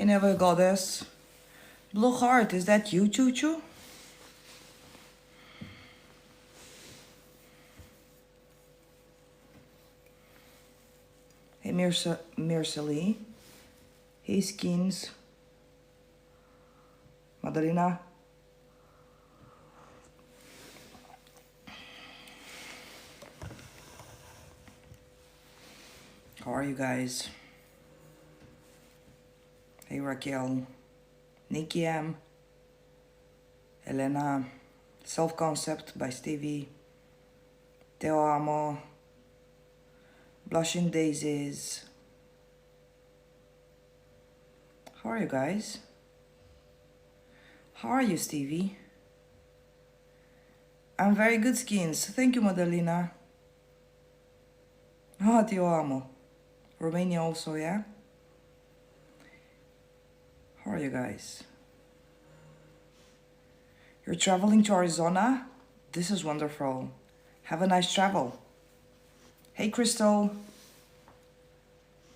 Hey, Never Goddess. Blue Heart, is that you, Choo Choo? Hey, Mircely. Hey, Skins. Madalena. How are you guys? Hey, Raquel. Nikki M. Elena. Self Concept by Stevie. Teo Amo. Blushing Daisies. How are you guys? How are you, Stevie? I'm very good, Skins. Thank you, Madalena. Ah, Teo Amo. Romania also, yeah? How are you guys? You're traveling to Arizona? This is wonderful. Have a nice travel. Hey, Crystal.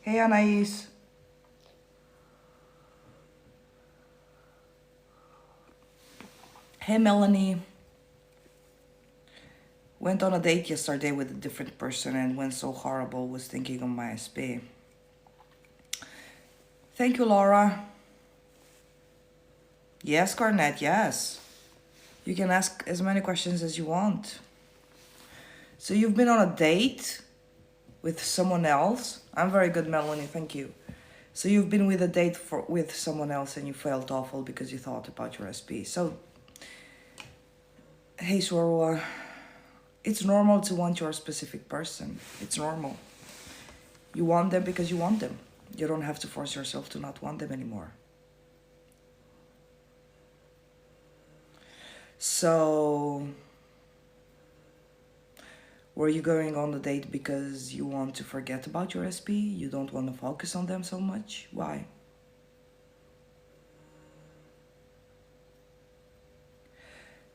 Hey, Anais. Hey, Melanie. Went on a date yesterday with a different person and went so horrible, was thinking of my SP. Thank you, Laura. Yes, Garnett, yes. You can ask as many questions as you want. So you've been on a date with someone else? I'm very good, Melanie, thank you. So you've been with a date with someone else and you felt awful because you thought about your SP. So, hey, Swarwa, it's normal to want your specific person. It's normal. You want them because you want them. You don't have to force yourself to not want them anymore. So, were you going on the date because you want to forget about your SP? You don't want to focus on them so much? Why?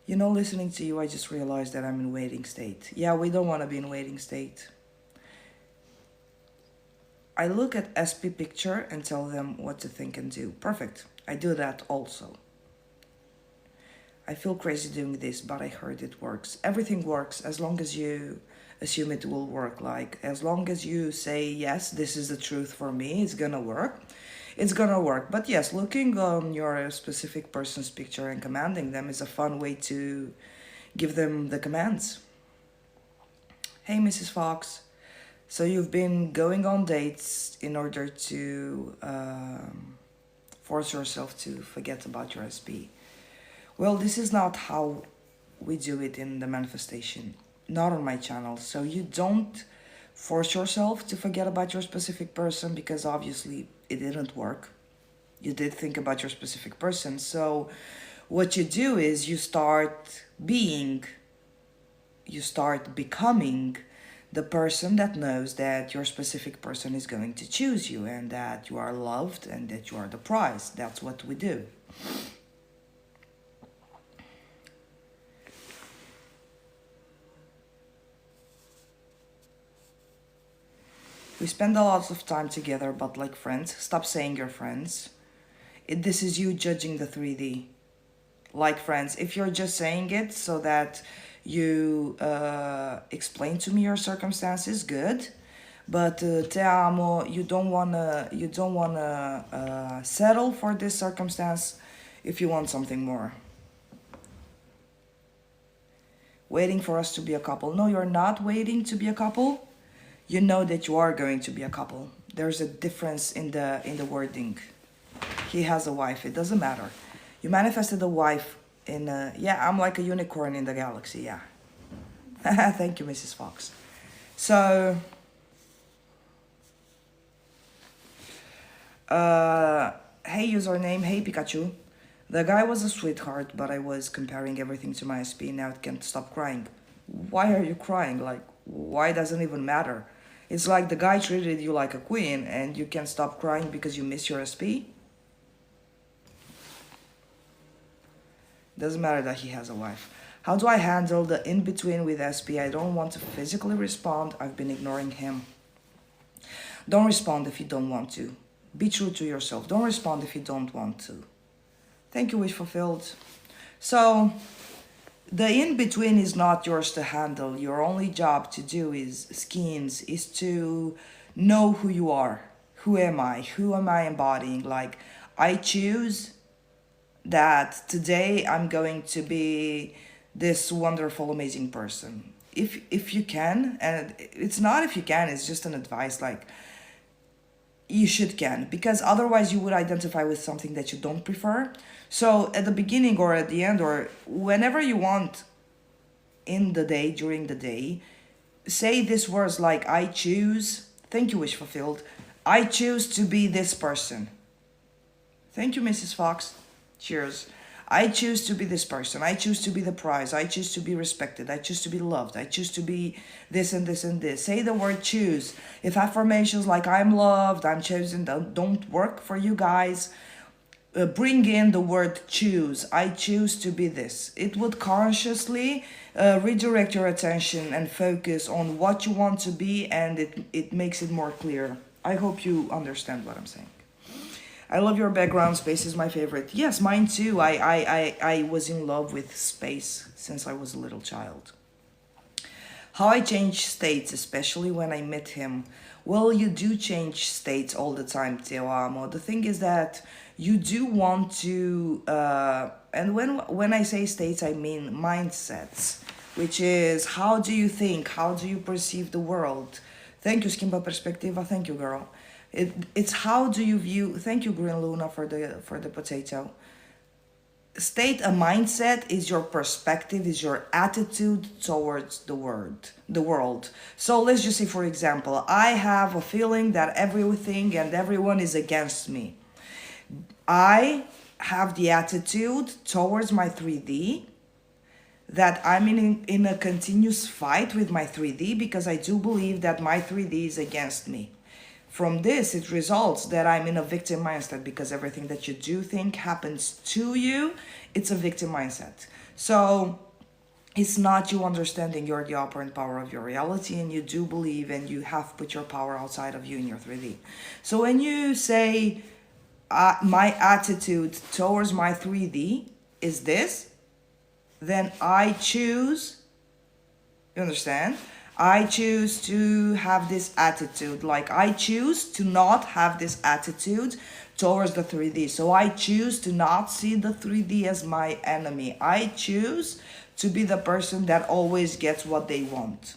You know, listening to you, I just realized that I'm in waiting state. Yeah, we don't want to be in waiting state. I look at SP picture and tell them what to think and do. Perfect. I do that also. I feel crazy doing this, but I heard it works. Everything works as long as you assume it will work. Like, as long as you say, yes, this is the truth for me, it's gonna work. It's gonna work. But yes, looking on your specific person's picture and commanding them is a fun way to give them the commands. Hey, Mrs. Fox. So you've been going on dates in order to force yourself to forget about your SP. Well, this is not how we do it in the manifestation, not on my channel. So you don't force yourself to forget about your specific person because obviously it didn't work. You did think about your specific person. So what you do is you start becoming the person that knows that your specific person is going to choose you and that you are loved and that you are the prize. That's what we do. We spend a lot of time together, but like friends. Stop saying you're friends. This is you judging the 3D. Like friends. If you're just saying it so that you explain to me your circumstances, good. But te amo, you don't wanna settle for this circumstance if you want something more. Waiting for us to be a couple. No, you're not waiting to be a couple. You know that you are going to be a couple. There's a difference in the wording. He has a wife. It doesn't matter. You manifested a wife in yeah, I'm like a unicorn in the galaxy, yeah. Thank you, Mrs. Fox. So, hey username, hey Pikachu. The guy was a sweetheart, but I was comparing everything to my SP. Now it can't stop crying. Why are you crying? Like, why doesn't even matter? It's like the guy treated you like a queen and you can't stop crying because you miss your SP. Doesn't matter that he has a wife. How do I handle the in-between with SP? I don't want to physically respond. I've been ignoring him. Don't respond if you don't want to. Be true to yourself. Don't respond if you don't want to. Thank you, wish fulfilled. So, the in-between is not yours to handle. Your only job to do is, skins, is to know who you are. Who am I? Who am I embodying? Like, I choose that today I'm going to be this wonderful, amazing person. If you can, and it's not if you can, it's just an advice, like, you should can, because otherwise you would identify with something that you don't prefer. So at the beginning or at the end or whenever you want in the day, during the day, say these words like, I choose, thank you, wish fulfilled, I choose to be this person. Thank you, Mrs. Fox. Cheers. I choose to be this person. I choose to be the prize. I choose to be respected. I choose to be loved. I choose to be this and this and this. Say the word choose. If affirmations like I'm loved, I'm chosen don't work for you guys, bring in the word choose. I choose to be this. It would consciously redirect your attention and focus on what you want to be, and it makes it more clear. I hope you understand what I'm saying. I love your background. Space is my favorite. Yes, mine too. I was in love with space since I was a little child. How I change states, especially when I met him. Well, you do change states all the time, Teo Amo. The thing is that you do want to, and when I say states, I mean mindsets, which is how do you think, how do you perceive the world. Thank you, Skimba Perspectiva. Thank you, girl. It's how do you view. Thank you, Green Luna, for the potato. State a mindset is your perspective, is your attitude towards the world. So let's just say, for example, I have a feeling that everything and everyone is against me. I have the attitude towards my 3D that I'm in a continuous fight with my 3D, because I do believe that my 3D is against me. From this, it results that I'm in a victim mindset, because everything that you do think happens to you, it's a victim mindset. So it's not you understanding you're the operant power of your reality, and you do believe and you have put your power outside of you in your 3D. So when you say, my attitude towards my 3D is this, then I choose, you understand? I choose to have this attitude. Like, I choose to not have this attitude towards the 3D. So I choose to not see the 3D as my enemy. I choose to be the person that always gets what they want.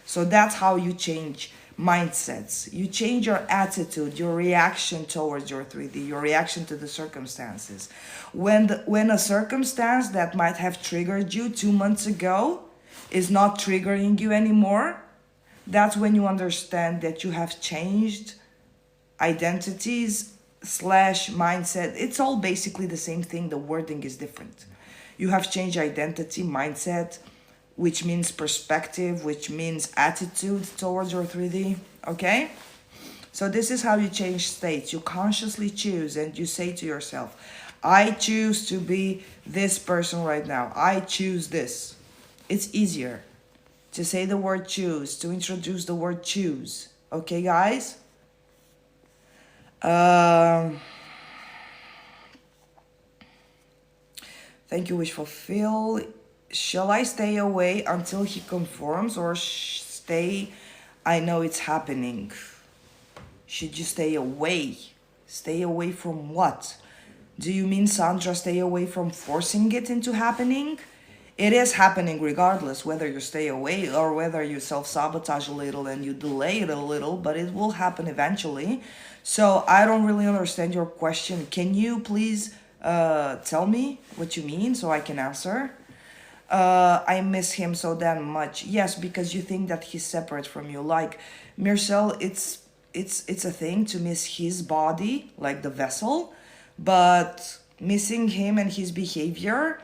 So that's how you change mindsets. You change your attitude, your reaction towards your 3D, your reaction to the circumstances. When a circumstance that might have triggered you 2 months ago is not triggering you anymore, that's when you understand that you have changed identities / mindset. It's all basically the same thing. The wording is different. You have changed identity, mindset, which means perspective, which means attitude towards your 3D. Okay? So this is how you change states. You consciously choose and you say to yourself, I choose to be this person right now. I choose this. It's easier to say the word choose, to introduce the word choose. Okay, guys? Thank you, wish fulfill. Shall I stay away until he conforms, or stay? I know it's happening. Should you stay away? Stay away from what? Do you mean, Sandra, stay away from forcing it into happening? It is happening regardless, whether you stay away or whether you self-sabotage a little and you delay it a little, but it will happen eventually. So I don't really understand your question. Can you please tell me what you mean so I can answer? I miss him so damn much. Yes, because you think that he's separate from you. Like, Mircel, it's a thing to miss his body, like the vessel, but missing him and his behavior,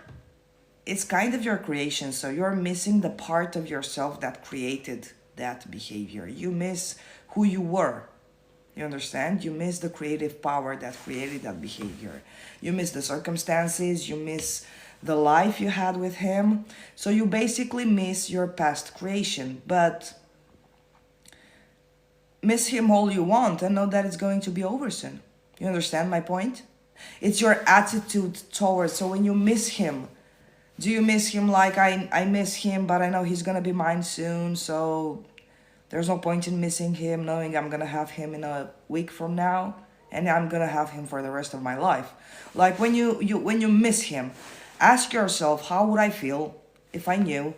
it's kind of your creation. So you're missing the part of yourself that created that behavior. You miss who you were. You understand? You miss the creative power that created that behavior. You miss the circumstances. You miss the life you had with him. So you basically miss your past creation. But miss him all you want and know that it's going to be over soon. You understand my point? It's your attitude towards. So when you miss him, do you miss him like I miss him, but I know he's gonna be mine soon, so there's no point in missing him, knowing I'm gonna have him in a week from now, and I'm gonna have him for the rest of my life. Like when you miss him, ask yourself, how would I feel if I knew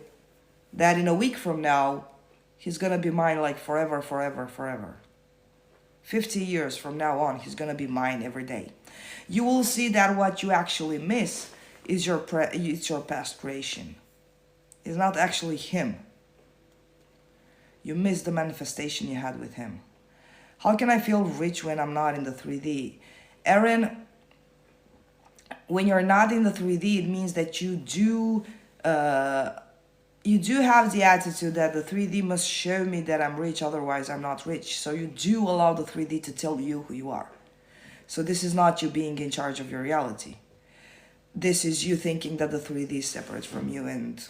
that in a week from now he's gonna be mine like forever, forever, forever. 50 years from now on, he's gonna be mine every day. You will see that what you actually miss is it's your past creation. It's not actually him. You miss the manifestation you had with him. How can I feel rich when I'm not in the 3D? Erin, when you're not in the 3D, it means that you do have the attitude that the 3D must show me that I'm rich, otherwise I'm not rich. So you do allow the 3D to tell you who you are. So this is not you being in charge of your reality. This is you thinking that the 3D is separate from you and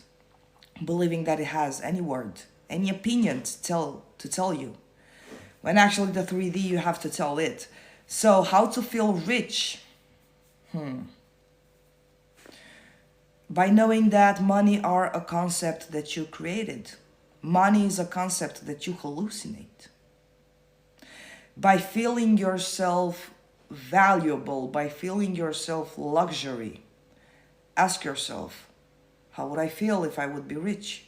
believing that it has any word, any opinion to tell you. When actually the 3D, you have to tell it. So how to feel rich? By knowing that money are a concept that you created. Money is a concept that you hallucinate. By feeling yourself valuable, by feeling yourself luxury. Ask yourself, how would I feel if I would be rich?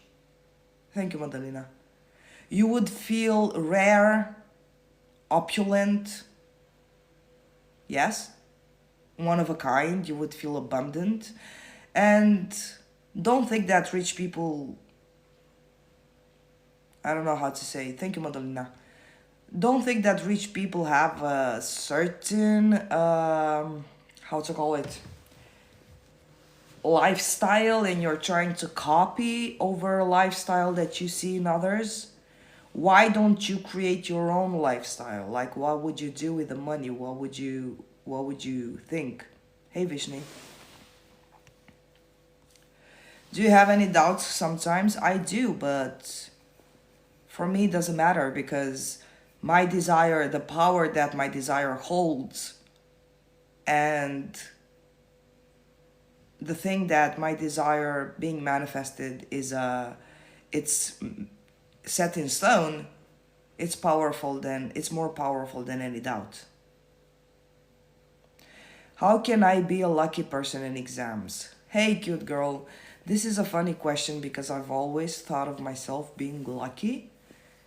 Thank you, Madalena. You would feel rare, opulent, yes, one of a kind. You would feel abundant. And don't think that rich people, I don't know how to say, thank you, Madalena. Don't think that rich people have a certain, how to call it, lifestyle, and you're trying to copy over a lifestyle that you see in others. Why don't you create your own lifestyle? Like, what would you do with the money? What would you think? Hey, Vishni. Do you have any doubts sometimes? I do, but for me it doesn't matter, because my desire, the power that my desire holds, and the thing that my desire being manifested is it's set in stone. It's more powerful than any doubt. How can I be a lucky person in exams? Hey, cute girl. This is a funny question because I've always thought of myself being lucky,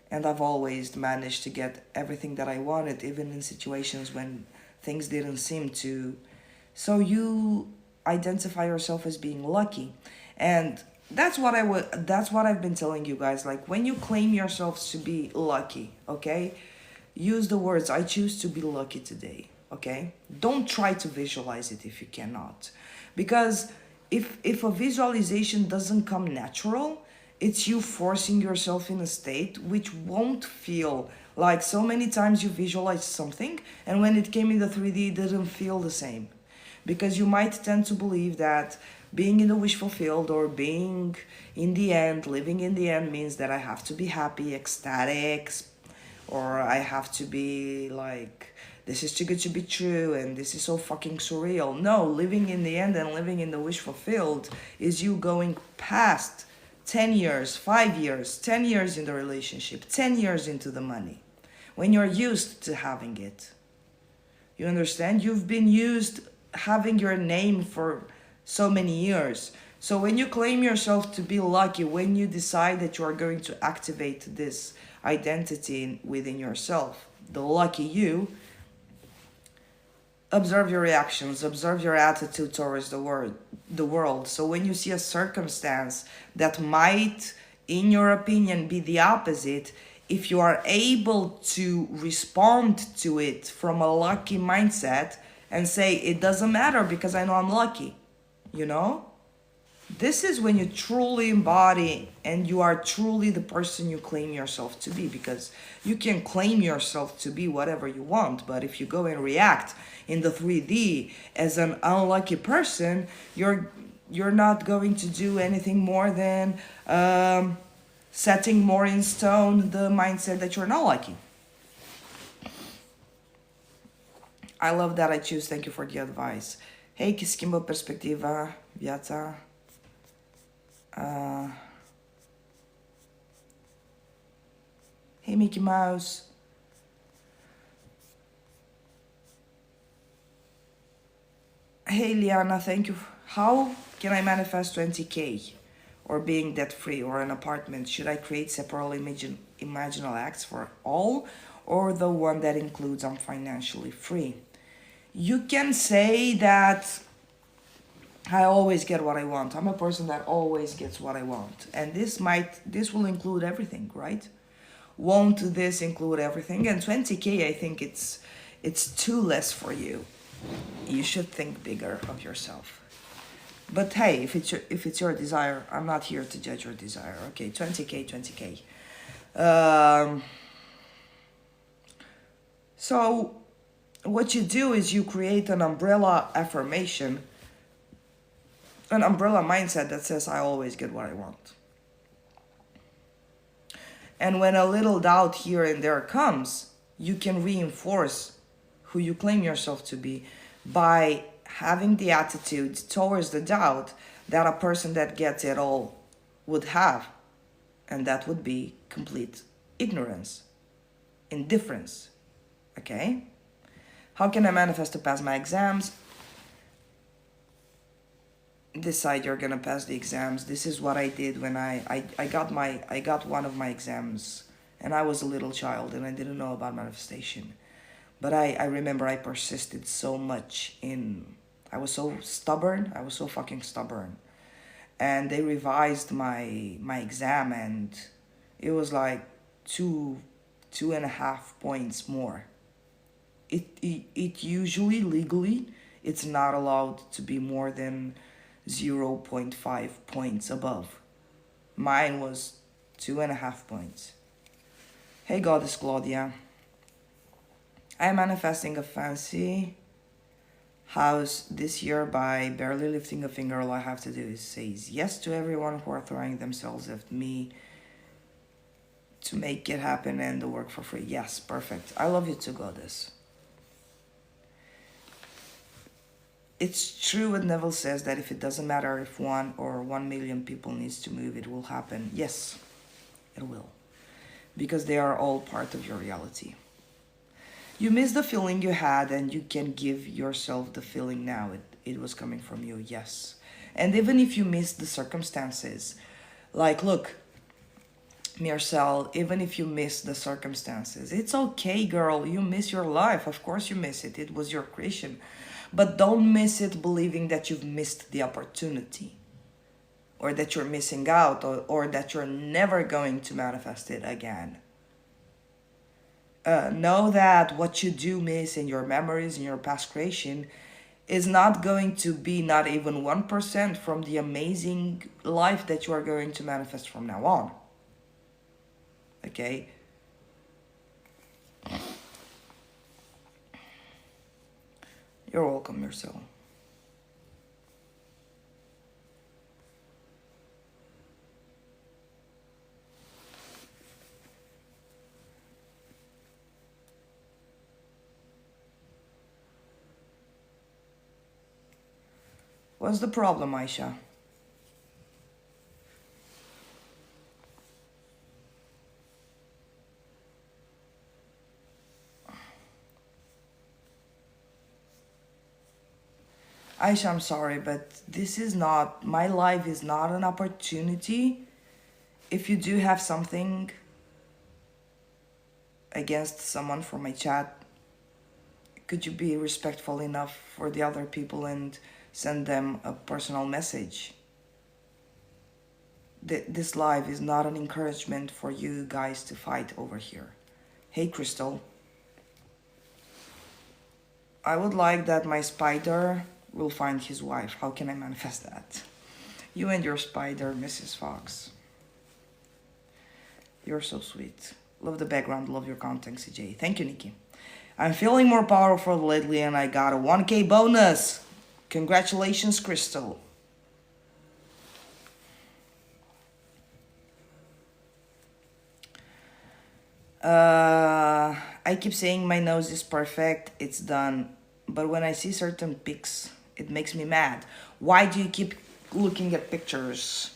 and I've always managed to get everything that I wanted, even in situations when things didn't seem to. So you identify yourself as being lucky, and that's what I've been telling you guys. Like, when you claim yourselves to be lucky, okay, use the words, I choose to be lucky today. Okay, don't try to visualize it if you cannot, because if a visualization doesn't come natural, it's you forcing yourself in a state which won't feel like. So many times you visualize something, and when it came in the 3D, it didn't feel the same, because you might tend to believe that being in the wish fulfilled, or being in the end, living in the end, means that I have to be happy, ecstatic, or I have to be like, this is too good to be true, and this is so fucking surreal. No, living in the end and living in the wish fulfilled is you going past 10 years, 5 years, 10 years in the relationship, 10 years into the money, when you're used to having it. You understand? You've been used having your name for so many years. So when you claim yourself to be lucky, when you decide that you are going to activate this identity within yourself, the lucky you, observe your reactions, observe your attitude towards the world. So when you see a circumstance that might, in your opinion, be the opposite, if you are able to respond to it from a lucky mindset and say, it doesn't matter because I know I'm lucky, you know? This is when you truly embody and you are truly the person you claim yourself to be, because you can claim yourself to be whatever you want, but if you go and react in the 3D as an unlucky person, you're not going to do anything more than setting more in stone the mindset that you're not lucky. I love that I choose. Thank you for the advice. Hey, que schimbo perspectiva, viața. Hey, Mickey Mouse. Hey, Liana, thank you. How can I manifest 20K? Or being debt free or an apartment? Should I create separate imaginal acts for all, or the one that includes I'm financially free? You can say that I always get what I want. I'm a person that always gets what I want. And this will include everything, right? Won't this include everything? And 20K, I think it's too less for you. You should think bigger of yourself. But hey, if it's your desire, I'm not here to judge your desire. Okay, 20K, 20K. So what you do is you create an umbrella affirmation, an umbrella mindset that says, I always get what I want. And when a little doubt here and there comes, you can reinforce who you claim yourself to be by having the attitude towards the doubt that a person that gets it all would have. And that would be complete ignorance, indifference. Okay? How can I manifest to pass my exams? Decide you're gonna pass the exams. This is what I did when I got one of my exams, and I was a little child and I didn't know about manifestation. But I remember I persisted so much I was so stubborn. I was so fucking stubborn. And they revised my exam, and it was like 2.5 points more. It usually, legally, it's not allowed to be more than 0.5 points above. Mine was 2.5 points. Hey, Goddess Claudia. I am manifesting a fancy house this year by barely lifting a finger. All I have to do is say yes to everyone who are throwing themselves at me to make it happen and the work for free. Yes, perfect. I love you too, Goddess. It's true what Neville says, that if it doesn't matter if 1 or 1 million people needs to move, it will happen. Yes, it will. Because they are all part of your reality. You miss the feeling you had, and you can give yourself the feeling now. It was coming from you, yes. And even if you miss the circumstances, like, look, Mircel, even if you miss the circumstances, it's okay, girl. You miss your life. Of course you miss it. It was your creation. But don't miss it believing that you've missed the opportunity, or that you're missing out, or that you're never going to manifest it again. Know that what you do miss in your memories, in your past creation, is not going to be not even 1% from the amazing life that you are going to manifest from now on. Okay? You're welcome, Mircel. What's the problem, Aisha? Aisha, I'm sorry, but this is not, my life is not an opportunity. If you do have something against someone from my chat, could you be respectful enough for the other people and send them a personal message? This live is not an encouragement for you guys to fight over here. Hey, Crystal. I would like that my spider will find his wife. How can I manifest that? You and your spider, Mrs. Fox. You're so sweet. Love the background, love your content, CJ. Thank you, Nikki. I'm feeling more powerful lately and I got a 1K bonus. Congratulations, Crystal. I keep saying my nose is perfect. It's done. but when I see certain pics, it makes me mad. Why do you keep looking at pictures?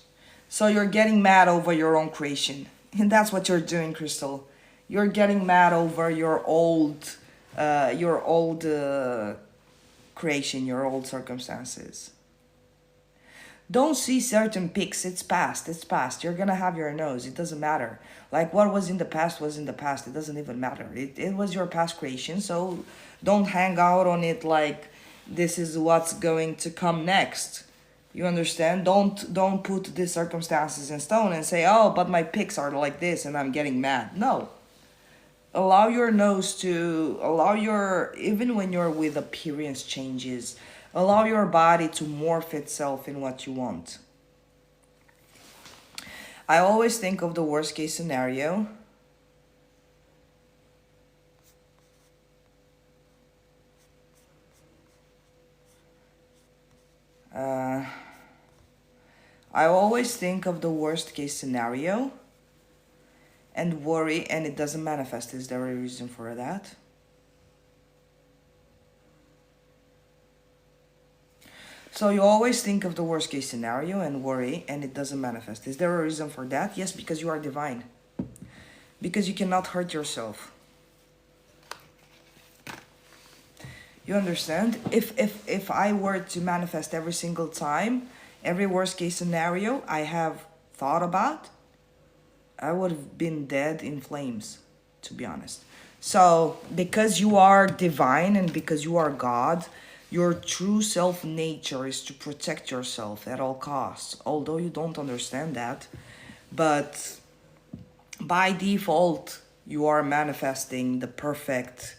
So you're getting mad over your own creation. And that's what you're doing, Crystal. You're getting mad over your old creation, your old circumstances. Don't see certain pics. It's past. It's past. You're gonna have your nose. It doesn't matter. Like what was in the past was in the past. It doesn't even matter. It was your past creation. So don't hang out on it like this is what's going to come next. You understand? Don't put the circumstances in stone and say, oh, but my pics are like this and I'm getting mad. No. Allow your, even when you're with appearance changes, allow your body to morph itself in what you want. I always think of the worst case scenario. I always think of the worst case scenario and worry, and it doesn't manifest. Is there a reason for that? So you always think of the worst case scenario and worry, and it doesn't manifest. Is there a reason for that? Yes, because you are divine. Because you cannot hurt yourself. You understand? If I were to manifest every single time, every worst case scenario I have thought about, I would have been dead in flames, to be honest. So, because you are divine and because you are God, your true self nature is to protect yourself at all costs. Although you don't understand that, but by default, you are manifesting the perfect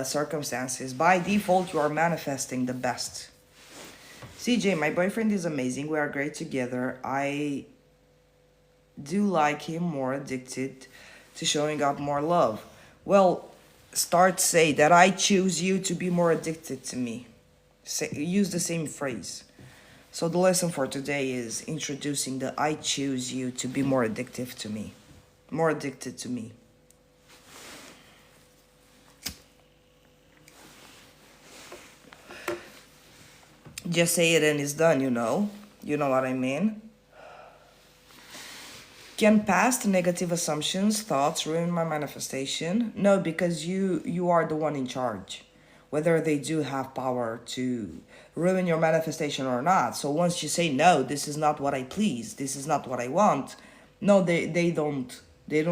circumstances. By default, you are manifesting the best. CJ, my boyfriend is amazing. We are great together. I do like him, more addicted to showing up more love. Well, say that I choose you to be more addicted to me. Use the same phrase. So the lesson for today is introducing the I choose you to be more addictive to me. More addicted to me. Just say it and it's done, you know. You know what I mean? Can past negative assumptions, thoughts ruin my manifestation? No, because you are the one in charge. Whether they do have power to ruin your manifestation or not. So once you say no, this is not what I please, this is not what I want. No, they don't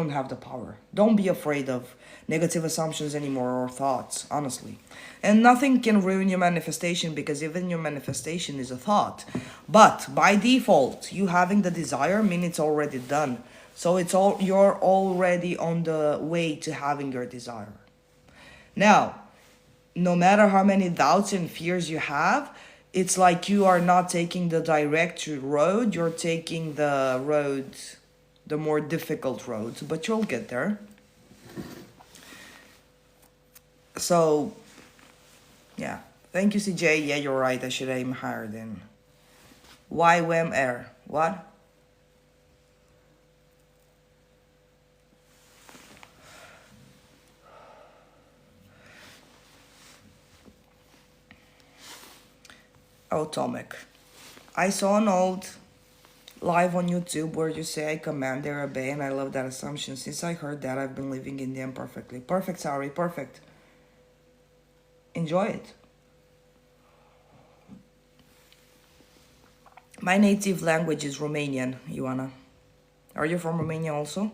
have the power. Don't be afraid of negative assumptions anymore or thoughts, honestly. And nothing can ruin your manifestation because even your manifestation is a thought. But by default, you having the desire means it's already done. So you're already on the way to having your desire. Now, no matter how many doubts and fears you have, it's like you are not taking the direct road, you're taking the road, the more difficult road, but you'll get there. So, yeah. Thank you, CJ. Yeah, you're right. I should aim higher then. Why WEM air? What? Oh, Tomek. I saw an old live on YouTube where you say I command, they obey, and I love that assumption. Since I heard that, I've been living in them perfectly. Perfect, sorry, perfect. Enjoy it. My native language is Romanian, Ioana. Are you from Romania also?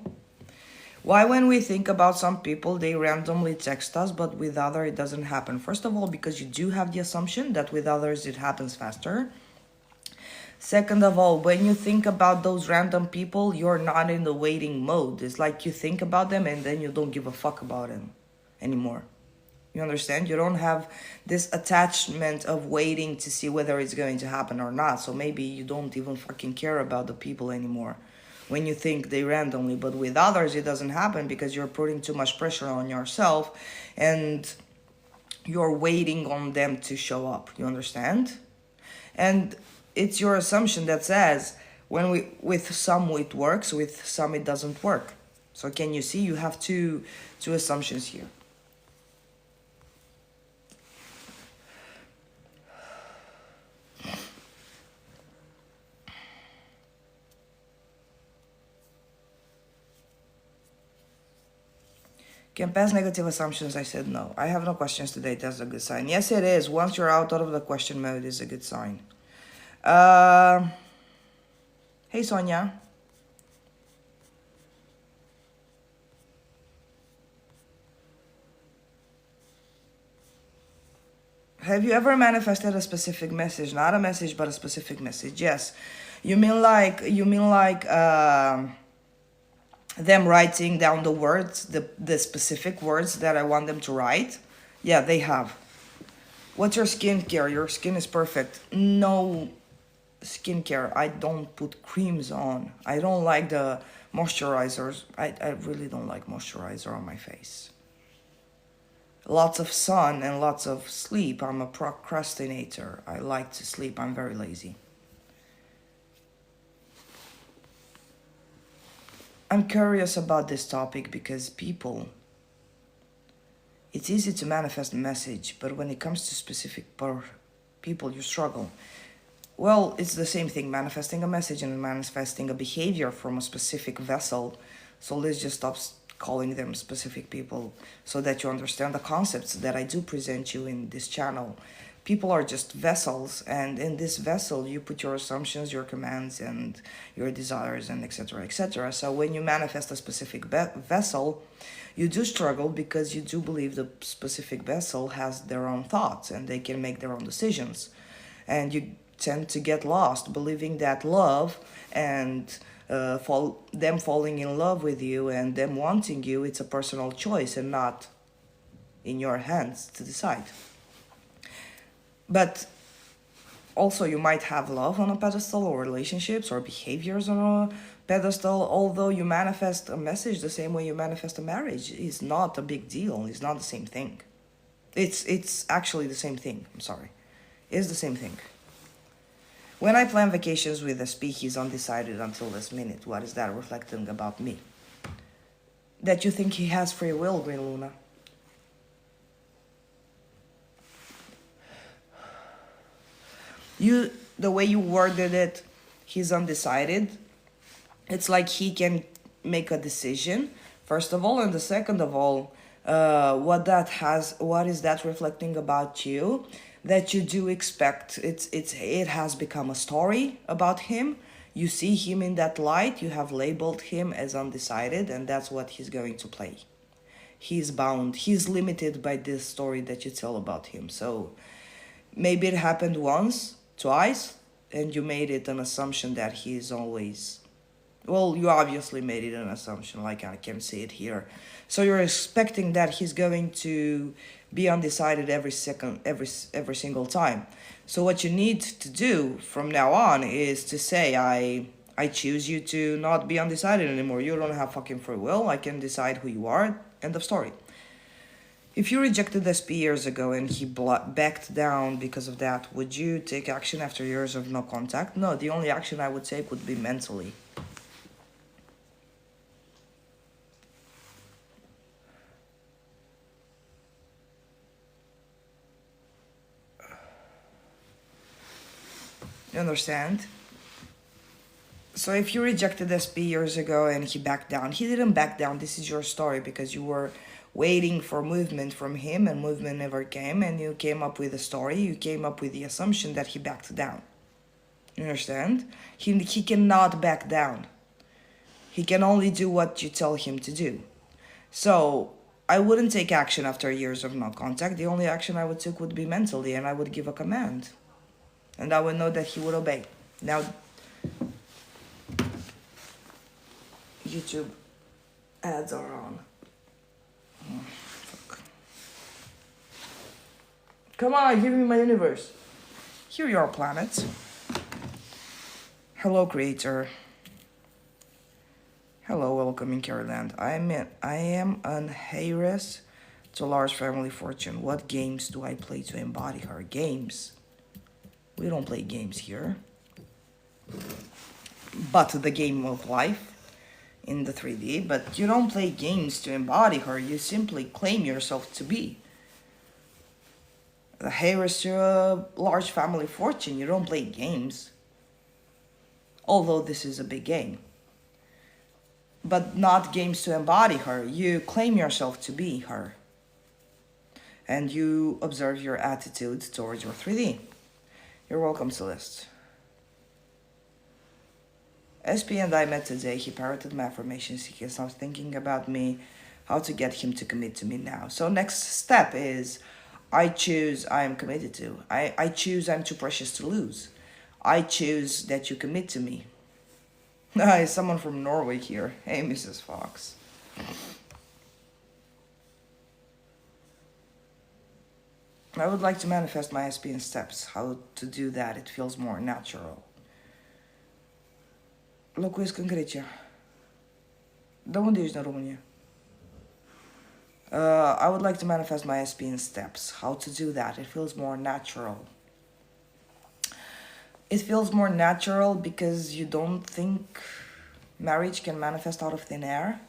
Why when we think about some people, they randomly text us, but with others it doesn't happen? First of all, because you do have the assumption that with others it happens faster. Second of all, when you think about those random people, you're not in the waiting mode. It's like you think about them and then you don't give a fuck about them anymore. You understand? You don't have this attachment of waiting to see whether it's going to happen or not. So maybe you don't even fucking care about the people anymore when you think they randomly. But with others, it doesn't happen because you're putting too much pressure on yourself and you're waiting on them to show up. You understand? And it's your assumption that says with some it works, with some it doesn't work. So can you see? You have two assumptions here. Can pass negative assumptions? I said no. I have no questions today. That's a good sign. Yes, it is. Once you're out of the question mode, is a good sign. Hey, Sonia. Have you ever manifested a specific message? Not a message, but a specific message. Yes. You mean like them writing down the words, the specific words that I want them to write? Yeah, they have. What's your skincare? Your skin is perfect. No skincare. I don't put creams on. I don't like the moisturizers. I really don't like moisturizer on my face. Lots of sun and lots of sleep. I'm a procrastinator. I like to sleep. I'm very lazy. I'm curious about this topic because it's easy to manifest a message, but when it comes to specific people, you struggle. Well, it's the same thing, manifesting a message and manifesting a behavior from a specific vessel. So let's just stop calling them specific people so that you understand the concepts that I do present you in this channel. People are just vessels, and in this vessel you put your assumptions, your commands, and your desires, and etc., etc. So when you manifest a specific vessel, you do struggle because you do believe the specific vessel has their own thoughts and they can make their own decisions. And you tend to get lost believing that love and them falling in love with you and them wanting you, it's a personal choice and not in your hands to decide. But also you might have love on a pedestal, or relationships or behaviors on a pedestal. Although you manifest a message the same way you manifest a marriage, is not a big deal. It's not the same thing. It's actually the same thing. I'm sorry. It's the same thing. When I plan vacations with SP, he's undecided until this minute. What is that reflecting about me? That you think he has free will, Green Luna. The way you worded it, he's undecided. It's like he can make a decision, first of all, and the second of all, what is that reflecting about you? That you do expect it has become a story about him. You see him in that light, you have labeled him as undecided, and that's what he's going to play. He's bound, he's limited by this story that you tell about him. So maybe it happened once, twice, and you made it an assumption that he's always... Well, you obviously made it an assumption, like I can see it here. So you're expecting that he's going to be undecided every single time. So what you need to do from now on is to say, I choose you to not be undecided anymore. You don't have fucking free will. I can decide who you are. End of story. If you rejected SP years ago and he backed down because of that, would you take action after years of no contact? No, the only action I would take would be mentally. You understand? So if you rejected SP years ago and he backed down, he didn't back down. This is your story because you were waiting for movement from him and movement never came, and you came up with a story. You came up with the assumption that he backed down. You understand? He cannot back down. He can only do what you tell him to do. So I wouldn't take action after years of no contact. The only action I would take would be mentally, and I would give a command. And I would know that he would obey. Now, YouTube ads are on. Oh, fuck. Come on, give me my universe. Here you are, planets. Hello, creator. Hello, welcome in Caroland. I am an heiress to large family fortune. What games do I play to embody her? Games. We don't play games here. But the game of life in the 3D. But you don't play games to embody her. You simply claim yourself to be the heiress to a large family fortune. You don't play games. Although this is a big game. but not games to embody her. You claim yourself to be her. And you observe your attitude towards your 3D. You're welcome, Celeste. SP and I met today. He parroted my affirmations. He is now thinking about me, how to get him to commit to me now. So next step is I choose I am committed to. I choose I'm too precious to lose. I choose that you commit to me. Is someone from Norway here? Hey, Mrs. Fox. I would like to manifest my SP in steps. How to do that? It feels more natural. Locuiesc în Grecia. De unde ești în România? I would like to manifest my SP in steps. How to do that? It feels more natural. It feels more natural because you don't think marriage can manifest out of thin air.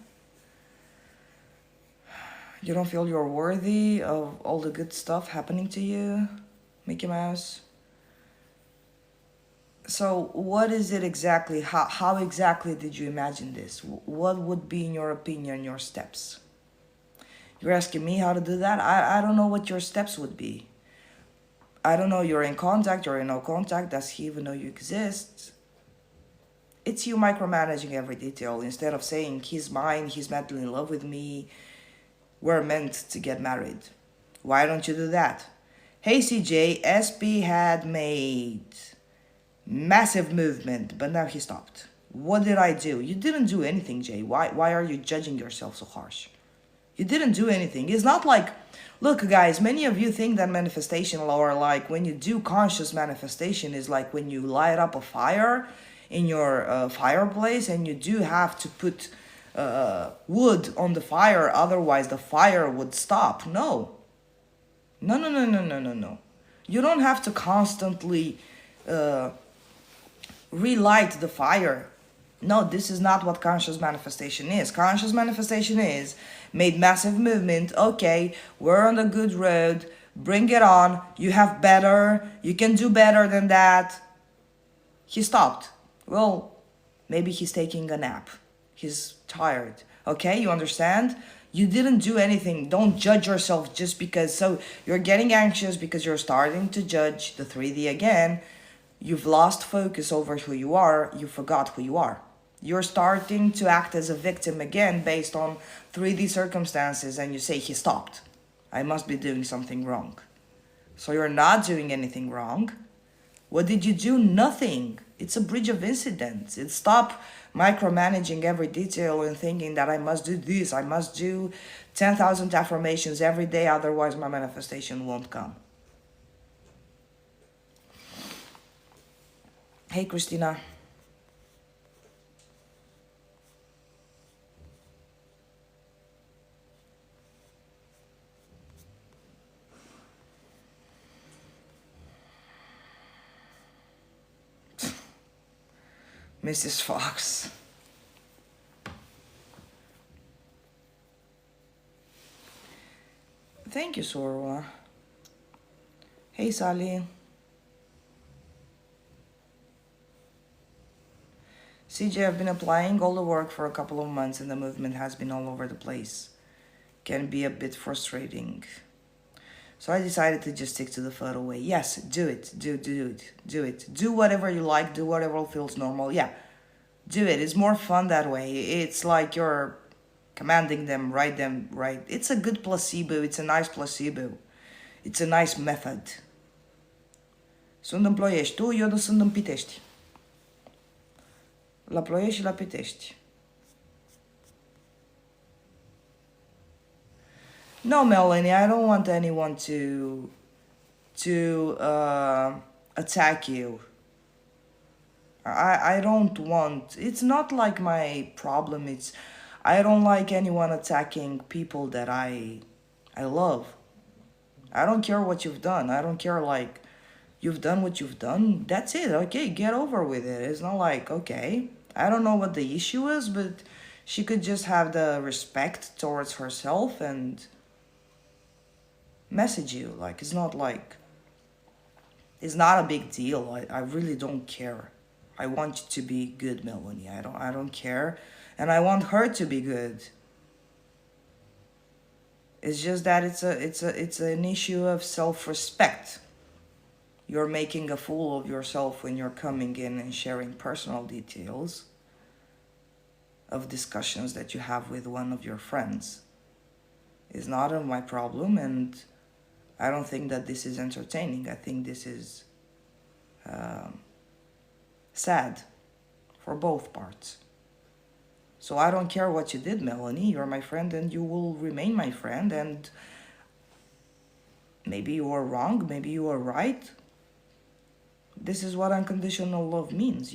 You don't feel you're worthy of all the good stuff happening to you, Mickey Mouse. So what is it exactly? How exactly did you imagine this? What would be, in your opinion, your steps? You're asking me how to do that? I don't know what your steps would be. I don't know, you're in contact, you're in no contact. Does he even know you exist? It's you micromanaging every detail. Instead of saying, he's mine, he's madly in love with me, we're meant to get married. Why don't you do that? Hey CJ, SP had made massive movement, but now he stopped. What did I do? You didn't do anything, Jay. Why are you judging yourself so harsh? You didn't do anything. It's not like, look guys, many of you think that manifestation, or like when you do conscious manifestation, is like when you light up a fire in your fireplace and you do have to put wood on the fire, otherwise the fire would stop. No. No. You don't have to constantly relight the fire. No, this is not what conscious manifestation is. Conscious manifestation is made massive movement. Okay, we're on a good road. Bring it on. You have better. You can do better than that. He stopped. Well, maybe he's taking a nap. He's tired. Okay, you understand? You didn't do anything. Don't judge yourself just because. So you're getting anxious because you're starting to judge the 3D again. You've lost focus over who you are. You forgot who you are. You're starting to act as a victim again based on 3D circumstances, and you say, he stopped. I must be doing something wrong. So you're not doing anything wrong. What did you do? Nothing. It's a bridge of incidents. It's stop micromanaging every detail and thinking that I must do this, I must do 10,000 affirmations every day, otherwise my manifestation won't come. Hey, Christina. Mrs. Fox. Thank you, Sorwa. Hey, Sally. CJ, I've been applying all the work for a couple of months and the movement has been all over the place. Can be a bit frustrating. So I decided to just stick to the photo way. Yes, do it. Do it. Do whatever you like. Do whatever feels normal. Yeah, do it. It's more fun that way. It's like you're commanding them, write them, right? It's a good placebo. It's a nice placebo. It's a nice method. Sunt în Ploiești. Tu, eu sunt în Pitești. La Ploiești și la Pitești. No, Melanie, I don't want anyone to attack you. I don't want. It's not like my problem. It's I don't like anyone attacking people that I love. I don't care what you've done. I don't care, like, you've done what you've done. That's it. Okay, get over with it. It's not like, okay, I don't know what the issue is, but she could just have the respect towards herself and message you. Like, it's not like, it's not a big deal. I really don't care. I want you to be good, Melanie. I don't care. and I want her to be good. It's just that it's an issue of self-respect. You're making a fool of yourself when you're coming in and sharing personal details of discussions that you have with one of your friends. It's not of my problem, and I don't think that this is entertaining. I think this is sad for both parts. So I don't care what you did, Melanie. You're my friend and you will remain my friend. And maybe you are wrong, maybe you are right. This is what unconditional love means.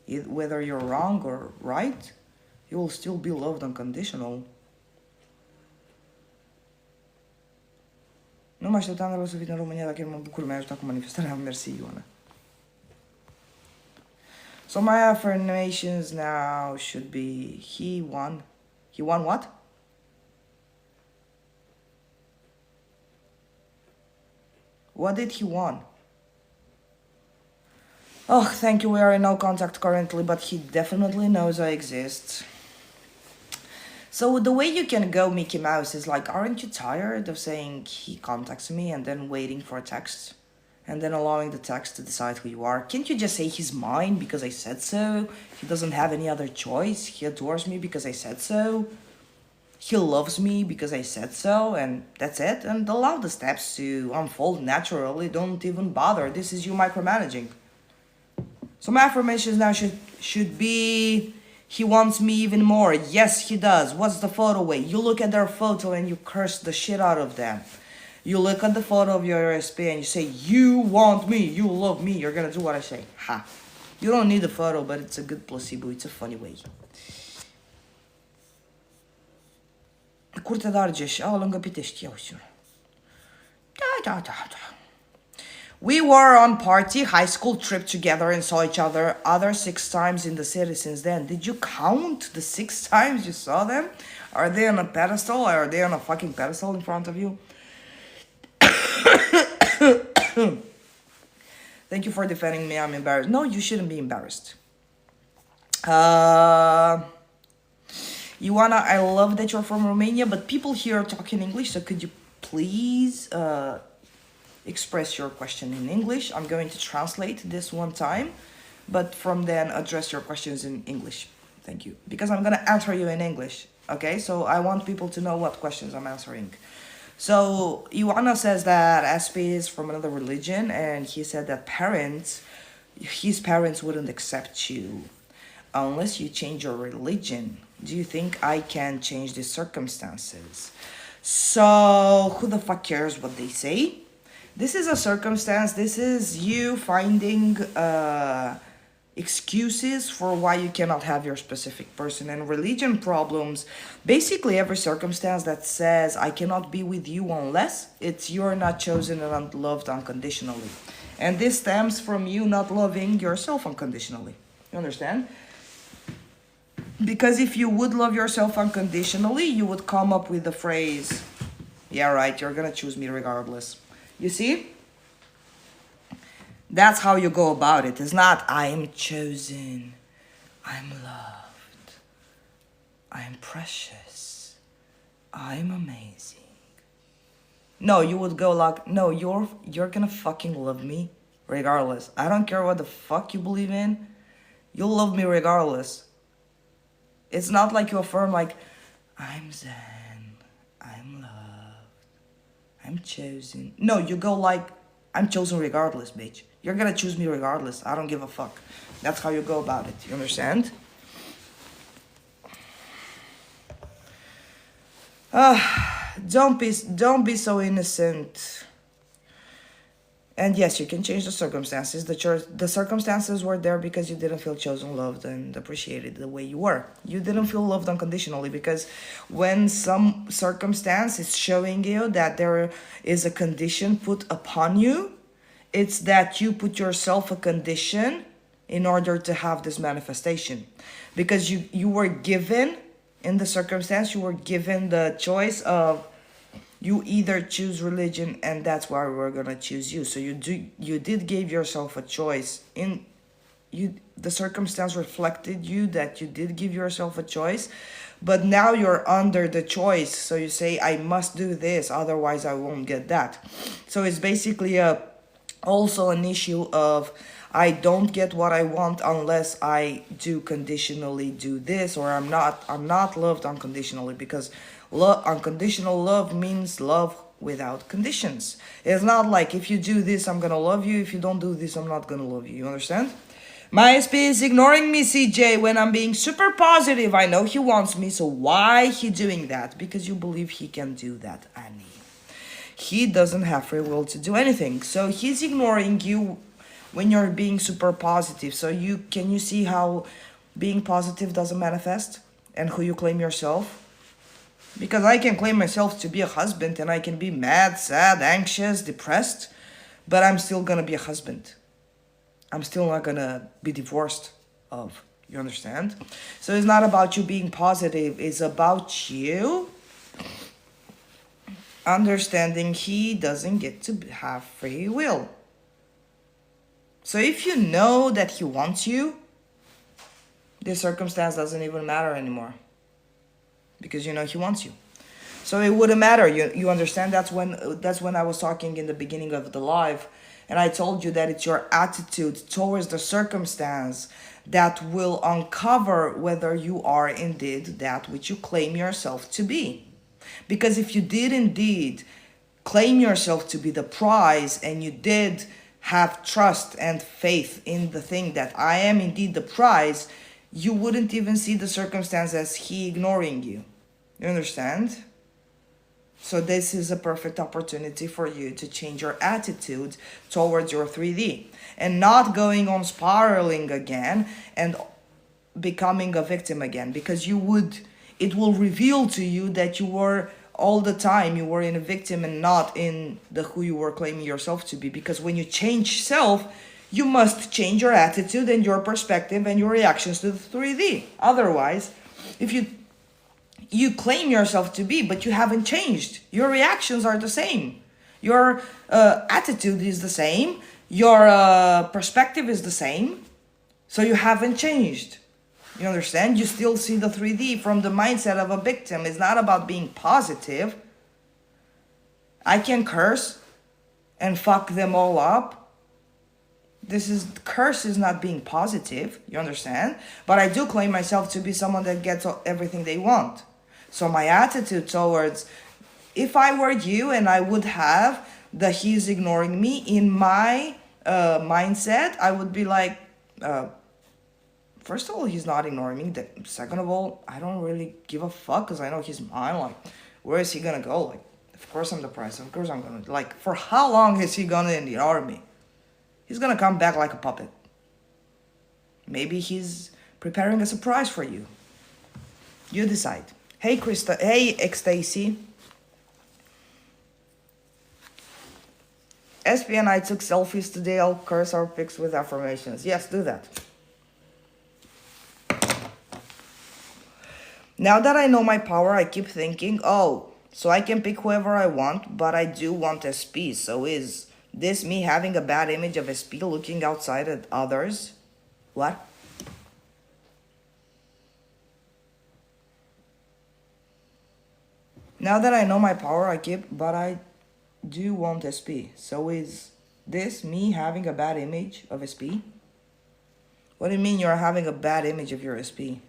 Whether you're wrong or right, you will still be loved unconditional. Nu mă așteptam de la să vin în România, dacă mă bucur, mi-a ajutat cu manifestarea. Mersi, Ioana. So my affirmations now should be, he won. He won what? What did he won? Oh, thank you, we are in no contact currently, but he definitely knows I exist. So the way you can go Mickey Mouse is like, aren't you tired of saying he contacts me and then waiting for a text? And then allowing the text to decide who you are? Can't you just say he's mine because I said so? He doesn't have any other choice. He adores me because I said so. He loves me because I said so, and that's it. And allow the steps to unfold naturally. Don't even bother. This is you micromanaging. So my affirmations now should be, he wants me even more. Yes, he does. What's the photo way? You look at their photo and you curse the shit out of them. You look at the photo of your RSP and you say, you want me, you love me, you're gonna do what I say. Ha. You don't need a photo, but it's a good placebo. It's a funny way. Curtea de Argeș, lângă Pitești, iau și Da. We were on party, high school trip together and saw each other 6 times in the city since then. Did you count the 6 times you saw them? Are they on a pedestal? Are they on a fucking pedestal in front of you? Thank you for defending me. I'm embarrassed. No, you shouldn't be embarrassed. Ioana, I love that you're from Romania, but people here are talking English, so could you please express your question in English? I'm going to translate this one time, but from then address your questions in English. Thank you. Because I'm going to answer you in English, okay? So I want people to know what questions I'm answering. So Ioana says that SP is from another religion, and he said that his parents wouldn't accept you unless you change your religion. Do you think I can change the circumstances? So who the fuck cares what they say? This is a circumstance. This is you finding excuses for why you cannot have your specific person. And religion problems, basically every circumstance that says I cannot be with you unless it's you're not chosen and loved unconditionally. And this stems from you not loving yourself unconditionally. You understand? Because if you would love yourself unconditionally, you would come up with the phrase, yeah, right, you're gonna choose me regardless. You see? That's how you go about it. It's not, I'm chosen, I'm loved, I'm precious, I'm amazing. No, you would go like, no, you're gonna fucking love me regardless. I don't care what the fuck you believe in. You'll love me regardless. It's not like you affirm like, I'm zen, I'm loved, I'm chosen. No, you go like, I'm chosen regardless, bitch. You're gonna choose me regardless. I don't give a fuck. That's how you go about it. You understand? Don't be so innocent. And yes, you can change the circumstances. The circumstances were there because you didn't feel chosen, loved, and appreciated the way you were. You didn't feel loved unconditionally because when some circumstance is showing you that there is a condition put upon you, it's that you put yourself a condition in order to have this manifestation. Because you were given, in the circumstance, you were given the choice of you either choose religion and that's why we're gonna choose you. So you did give yourself a choice in the circumstance reflected you, that you did give yourself a choice, but now you're under the choice. So you say, I must do this, otherwise I won't get that. So it's basically also an issue of, I don't get what I want unless I do conditionally do this, or I'm not loved unconditionally, because unconditional love means love without conditions. It's not like, if you do this, I'm gonna love you. If you don't do this, I'm not gonna love you. You understand? My SP is ignoring me, CJ, when I'm being super positive. I know he wants me, so why he doing that? Because you believe he can do that, Annie. He doesn't have free will to do anything. So he's ignoring you when you're being super positive. So can you see how being positive doesn't manifest, and who you claim yourself? Because I can claim myself to be a husband, and I can be mad, sad, anxious, depressed, but I'm still gonna be a husband. I'm still not gonna be divorced of. You understand? So it's not about you being positive. It's about you understanding he doesn't get to have free will. So if you know that he wants you, this circumstance doesn't even matter anymore, because you know he wants you. So it wouldn't matter. You understand? That's when I was talking in the beginning of the live, and I told you that it's your attitude towards the circumstance that will uncover whether you are indeed that which you claim yourself to be. Because if you did indeed claim yourself to be the prize, and you did have trust and faith in the thing that I am indeed the prize, you wouldn't even see the circumstance as he ignoring you. You understand? So this is a perfect opportunity for you to change your attitude towards your 3D, and not going on spiraling again and becoming a victim again, because it will reveal to you that you were all the time, you were in a victim and not in the who you were claiming yourself to be. Because when you change self, you must change your attitude and your perspective and your reactions to the 3D. Otherwise, if you claim yourself to be, but you haven't changed, your reactions are the same, your attitude is the same, your perspective is the same, so you haven't changed. You understand? You still see the 3D from the mindset of a victim. It's not about being positive. I can curse and fuck them all up. Curse is not being positive. You understand? But I do claim myself to be someone that gets everything they want. So my attitude towards, if I were you and I would have the he's ignoring me in my mindset, I would be like, first of all, he's not ignoring me. Second of all, I don't really give a fuck, because I know he's mine. Like, where is he gonna go? Like, of course I'm the prize. Of course I'm gonna, like, for how long is he gonna ignore me? He's gonna come back like a puppet. Maybe he's preparing a surprise for you. You decide. Hey, Krista. Hey, Ecstasy. SP and I took selfies today. I'll curse our pics with affirmations. Yes, do that. Now that I know my power, I keep thinking, oh, so I can pick whoever I want, but I do want SP. So is this me having a bad image of SP, looking outside at others? What? Now that I know my power, I keep, but I do want SP. So is this me having a bad image of SP? What do you mean you're having a bad image of your SP?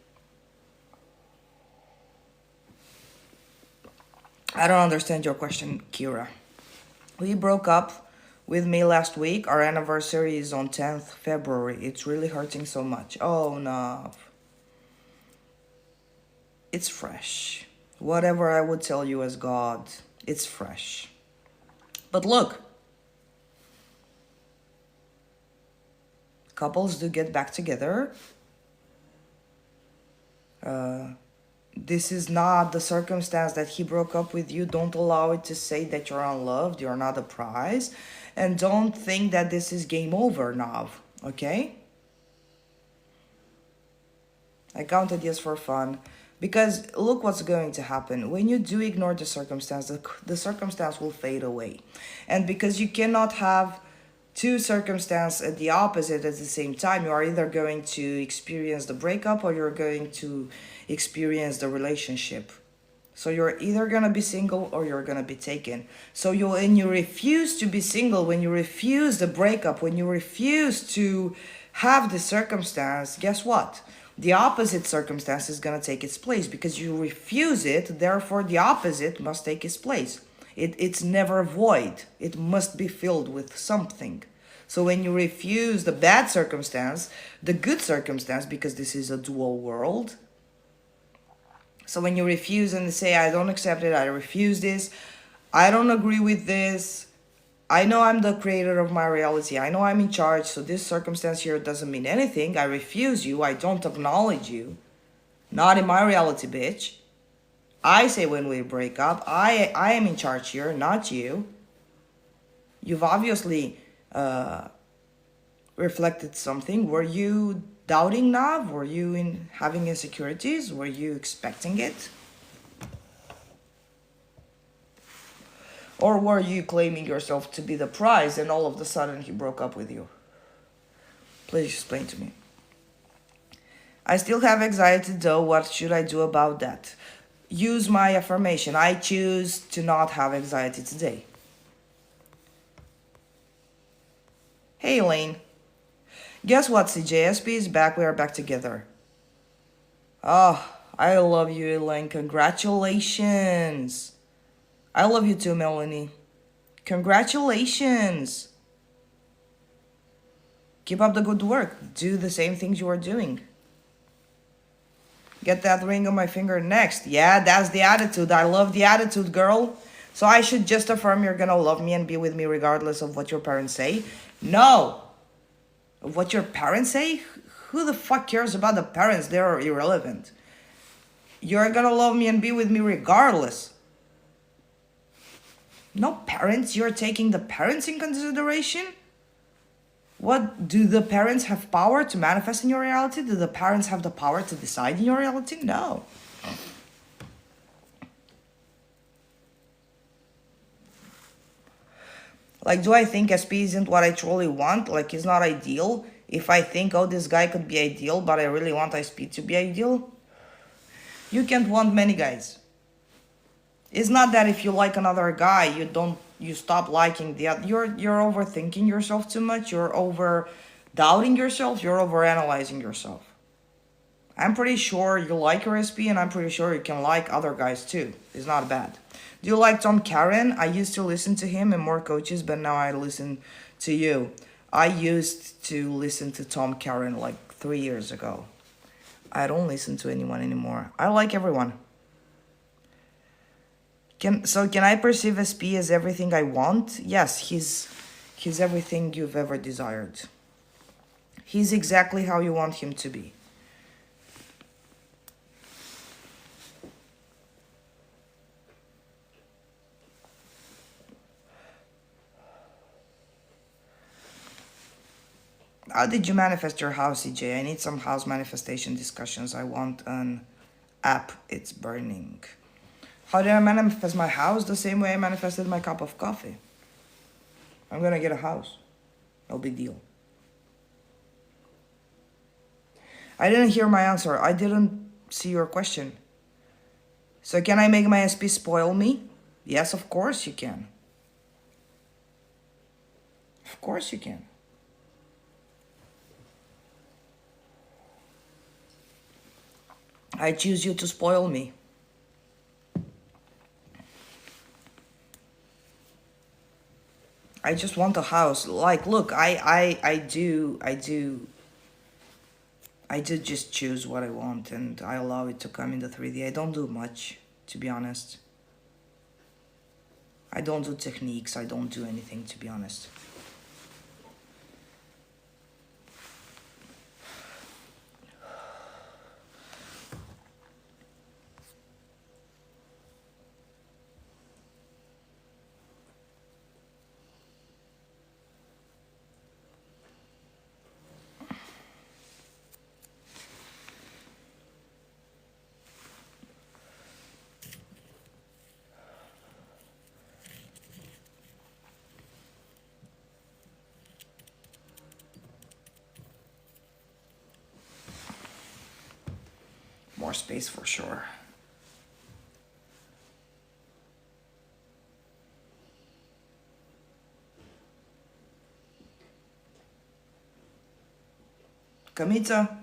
I don't understand your question, Kira. We broke up with me last week. Our anniversary is on 10th February. It's really hurting so much. Oh, no. It's fresh. Whatever I would tell you as God, it's fresh. But look, couples do get back together. This is not the circumstance that he broke up with you. Don't allow it to say that you're unloved, you're not a prize. And don't think that this is game over now, okay? I counted yes for fun. Because look what's going to happen. When you do ignore the circumstance will fade away. And because you cannot have two circumstances at the opposite at the same time. You are either going to experience the breakup or you're going to experience the relationship. So you're either gonna be single or you're gonna be taken. So when you refuse to be single, when you refuse the breakup, when you refuse to have the circumstance, guess what? The opposite circumstance is gonna take its place because you refuse it. Therefore, the opposite must take its place. It's never void. It must be filled with something. So when you refuse the bad circumstance, the good circumstance, because this is a dual world. So when you refuse and say, I don't accept it, I refuse this, I don't agree with this, I know I'm the creator of my reality, I know I'm in charge, so this circumstance here doesn't mean anything, I refuse you, I don't acknowledge you, not in my reality, bitch. I say when we break up, I am in charge here, not you. You've obviously reflected something. Were you doubting Nav? Were you having insecurities? Were you expecting it? Or were you claiming yourself to be the prize and all of a sudden he broke up with you? Please explain to me. I still have anxiety though. What should I do about that? Use my affirmation. I choose to not have anxiety today. Hey Elaine. Guess what, CJSP is back. We are back together. Oh, I love you, Elaine. Congratulations. I love you too, Melanie. Congratulations. Keep up the good work. Do the same things you are doing. Get that ring on my finger next. Yeah, that's the attitude. I love the attitude, girl. So I should just affirm you're gonna love me and be with me regardless of what your parents say? No. What your parents say? Who the fuck cares about the parents? They're irrelevant. You're gonna love me and be with me regardless. No parents? You're taking the parents in consideration? What, do the parents have power to manifest in your reality? Do the parents have the power to decide in your reality? No. Like, do I think SP isn't what I truly want? Like, it's not ideal. If I think, oh, this guy could be ideal, but I really want SP to be ideal. You can't want many guys. It's not that if you like another guy, you stop liking the other. You're overthinking yourself too much. You're over doubting yourself. You're over analyzing yourself. I'm pretty sure you like your SP, and I'm pretty sure you can like other guys too. It's not bad. Do you like Tom Karen? I used to listen to him and more coaches, but now I listen to you. I used to listen to Tom Karen like 3 years ago. I don't listen to anyone anymore. I like everyone. Can I perceive SP as everything I want? Yes, he's everything you've ever desired. He's exactly how you want him to be. How did you manifest your house, CJ? I need some house manifestation discussions. I want an app. It's burning. How did I manifest my house? The same way I manifested my cup of coffee. I'm gonna get a house. No big deal. I didn't hear my answer. I didn't see your question. So can I make my SP spoil me? Yes, of course you can. Of course you can. I choose you to spoil me. I just want a house. Like, look, I do just choose what I want and I allow it to come in the 3D. I don't do much, to be honest. I don't do techniques. I don't do anything, to be honest. space for sure. Kamita?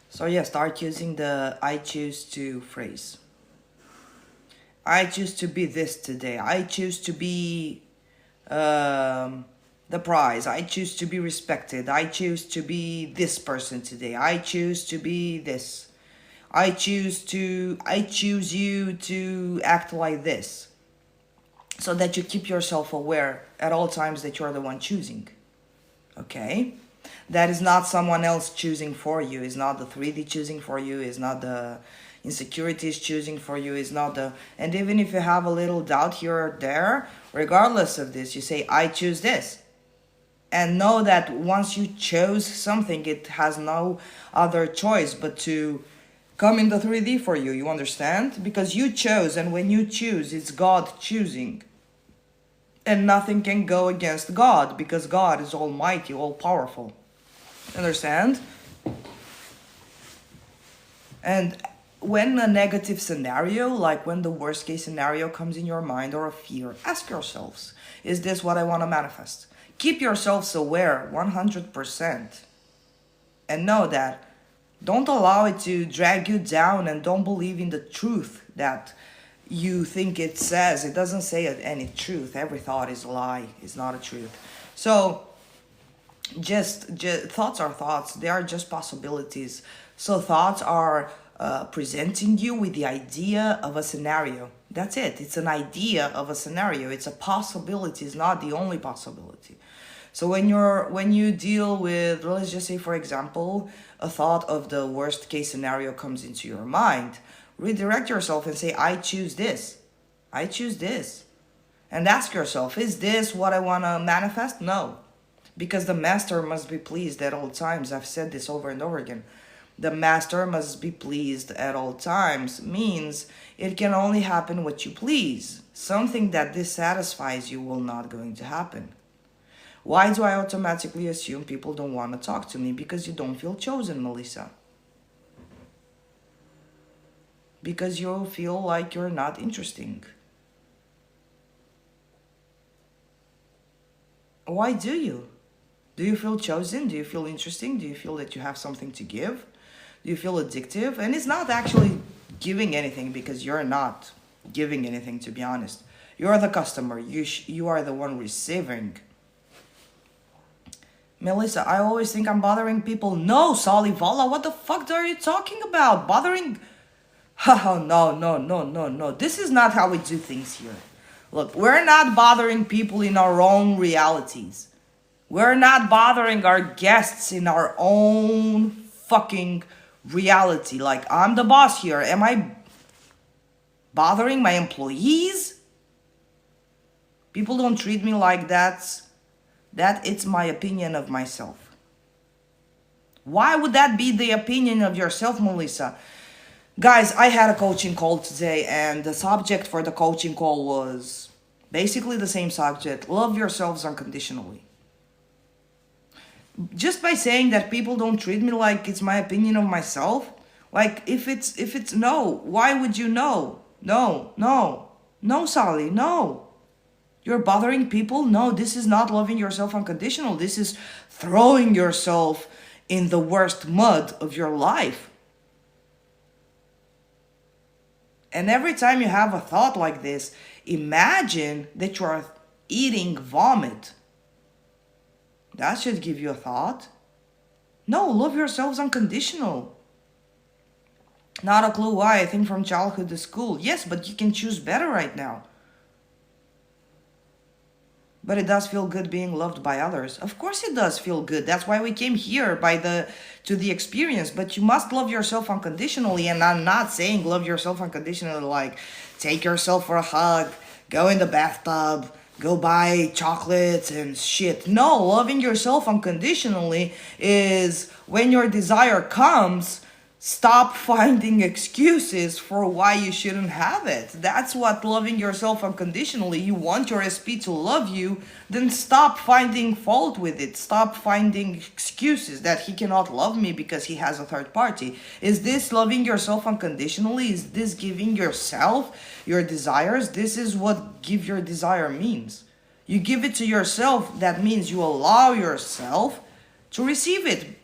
So yeah, start using the I choose to phrase. I choose to be this today. I choose to be the prize. I choose to be respected. I choose to be this person today. I choose to be this. I choose you to act like this. So that you keep yourself aware at all times that you're the one choosing. Okay? That is not someone else choosing for you. It's not the 3D choosing for you. It's not the insecurities choosing for you. It's not the... And even if you have a little doubt here or there, regardless of this, you say, I choose this. And know that once you chose something, it has no other choice but to come in the 3D for you. You understand? Because you chose, and when you choose, it's God choosing. And nothing can go against God, because God is almighty, all-powerful. Understand? And when a negative scenario, like when the worst case scenario comes in your mind, or a fear, ask yourselves, is this what I want to manifest? Keep yourselves aware 100%. And know that. Don't allow it to drag you down, and don't believe in the truth that you think it says. It doesn't say any truth. Every thought is a lie. It's not a truth. So just thoughts are thoughts. They are just possibilities. So thoughts are presenting you with the idea of a scenario. That's it. It's an idea of a scenario. It's a possibility. It's not the only possibility. So when you deal with, let's just say, for example, a thought of the worst case scenario comes into your mind, redirect yourself and say, I choose this. I choose this. And ask yourself, is this what I want to manifest? No. Because the master must be pleased at all times. I've said this over and over again. The master must be pleased at all times means it can only happen what you please. Something that dissatisfies you will not going to happen. Why do I automatically assume people don't want to talk to me? Because you don't feel chosen, Melissa. Because you feel like you're not interesting. Why do you? Do you feel chosen? Do you feel interesting? Do you feel that you have something to give? Do you feel addictive? And it's not actually giving anything, because you're not giving anything, to be honest. You're the customer. You are the one receiving. Melissa, I always think I'm bothering people. No, Salivala, what the fuck are you talking about? Bothering? Oh, no. This is not how we do things here. Look, we're not bothering people in our own realities. We're not bothering our guests in our own fucking reality. Like, I'm the boss here. Am I bothering my employees? People don't treat me like that. That it's my opinion of myself. Why would that be the opinion of yourself, Melissa? Guys, I had a coaching call today, and the subject for the coaching call was basically the same subject. Love yourselves unconditionally. Just by saying that people don't treat me like it's my opinion of myself, like if it's no, why would you know? No, Sally, no. You're bothering people? No, this is not loving yourself unconditional. This is throwing yourself in the worst mud of your life. And every time you have a thought like this, imagine that you are eating vomit. That should give you a thought. No, love yourselves unconditional. Not a clue why. I think from childhood to school. Yes, but you can choose better right now. But it does feel good being loved by others. Of course it does feel good. That's why we came here to the experience. But you must love yourself unconditionally. And I'm not saying love yourself unconditionally like take yourself for a hug, go in the bathtub, go buy chocolates and shit. No, loving yourself unconditionally is when your desire comes, Stop finding excuses for why you shouldn't have it. That's what loving yourself unconditionally. You want your SP to love you, then stop finding fault with it. Stop finding excuses that he cannot love me because he has a third party. Is this loving yourself unconditionally? Is this giving yourself your desires? This is what give your desire means. You give it to yourself, that means you allow yourself to receive it.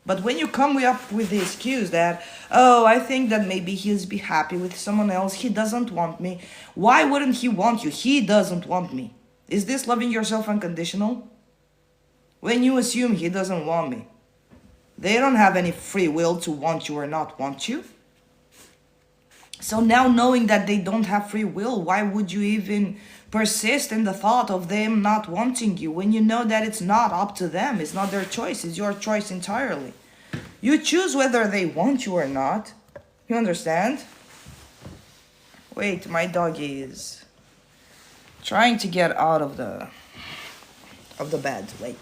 But when you come up with the excuse that, oh, I think that maybe he'll be happy with someone else, he doesn't want me. Why wouldn't he want you? He doesn't want me. Is this loving yourself unconditional? When you assume he doesn't want me, they don't have any free will to want you or not want you. So now knowing that they don't have free will, why would you even persist in the thought of them not wanting you when you know that it's not up to them? It's not their choice, it's your choice entirely. You choose whether they want you or not. You understand? Wait, my doggy is trying to get out of the bed. Wait.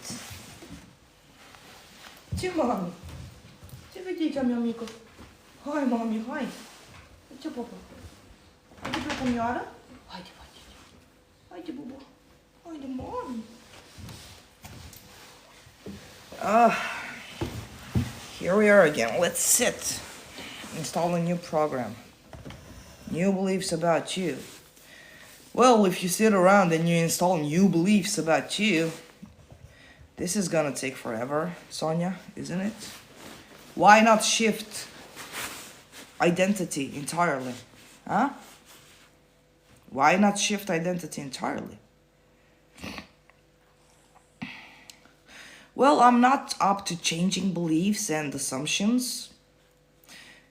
Tio, mommy. Você vai deitar, meu amigo? Hi, mommy, hi. Tio, papai. Haydi bakalım yara. Haydi, haydi. Haydi baba. Haydi, mommy. Here we are again. Let's sit. Install a new program. New beliefs about you. Well, if you sit around and you install new beliefs about you, this is gonna take forever, Sonia, isn't it? Why not shift identity entirely? Huh? Why not shift identity entirely? Well, I'm not up to changing beliefs and assumptions.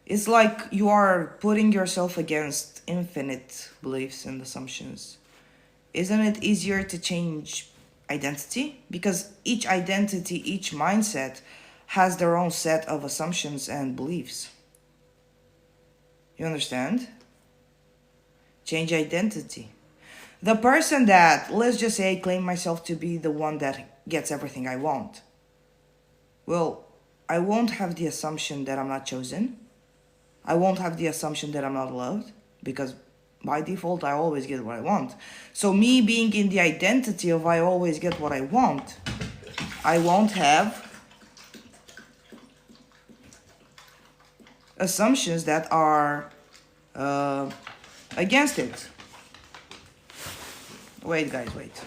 It's like you are putting yourself against infinite beliefs and assumptions. Isn't it easier to change identity? Because each identity, each mindset has their own set of assumptions and beliefs. You understand? Change identity. The person that, let's just say, I claim myself to be the one that gets everything I want. Well, I won't have the assumption that I'm not chosen. I won't have the assumption that I'm not loved, because by default, I always get what I want. So me being in the identity of I always get what I want, I won't have assumptions that are against it. Wait, guys, wait.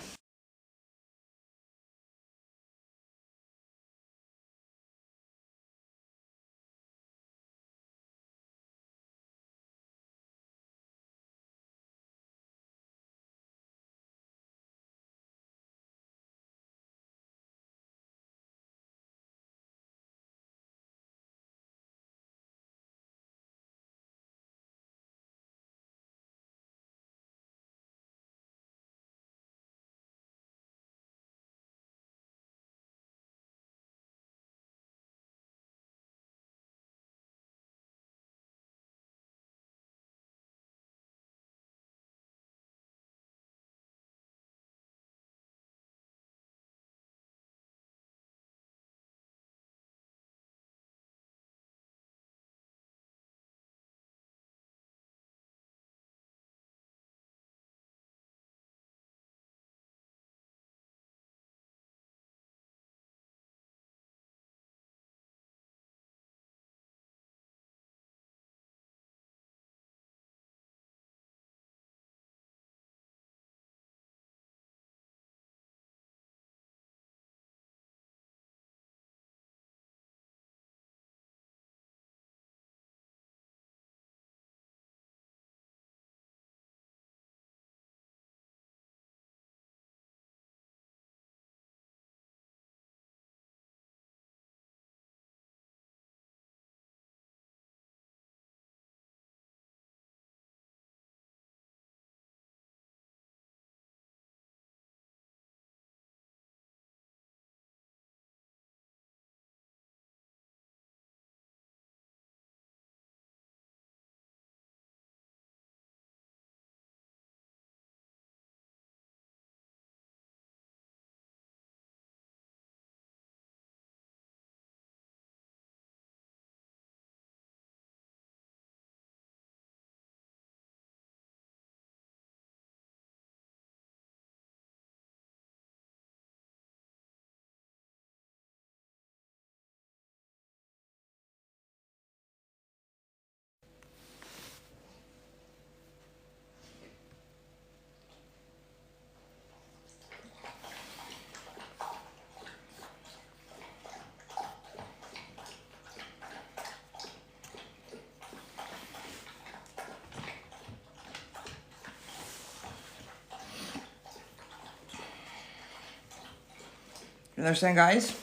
You understand, guys?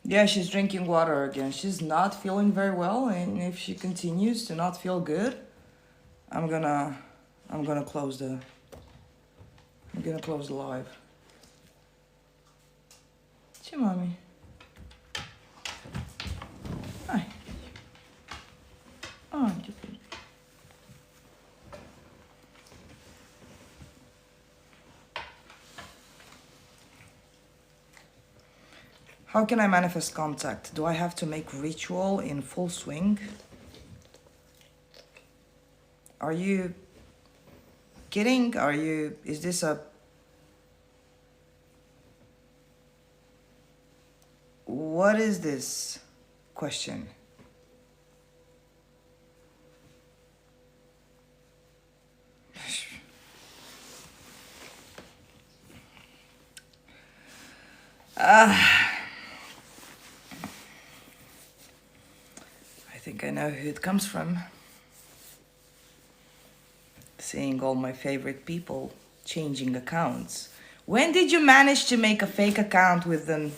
Yeah, she's drinking water again. She's not feeling very well, and if she continues to not feel good, I'm gonna close the live. Tchau, mommy. Hi. Oh, how can I manifest contact? Do I have to make ritual in full swing? Are you kidding? Is this a... What is this question? I think I know who it comes from. Seeing all my favorite people changing accounts. When did you manage to make a fake account with them?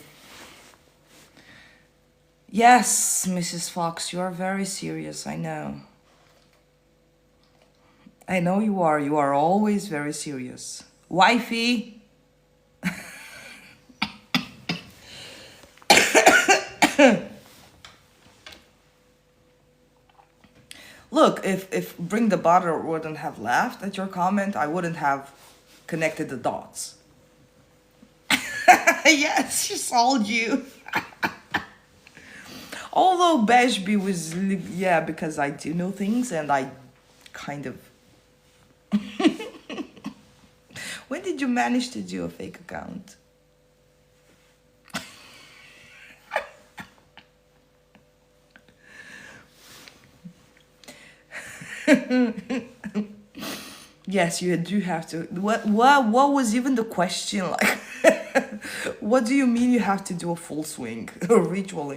Yes, Mrs. Fox, you are very serious, I know. I know you are. You are always very serious. Wifey! Look, if Bring the Butter wouldn't have laughed at your comment, I wouldn't have connected the dots. Yes, she sold you. Although Bashby was, yeah, because I do know things and I kind of... When did you manage to do a fake account? Yes, you do have to. What was even the question? Like, what do you mean you have to do a full swing? A ritual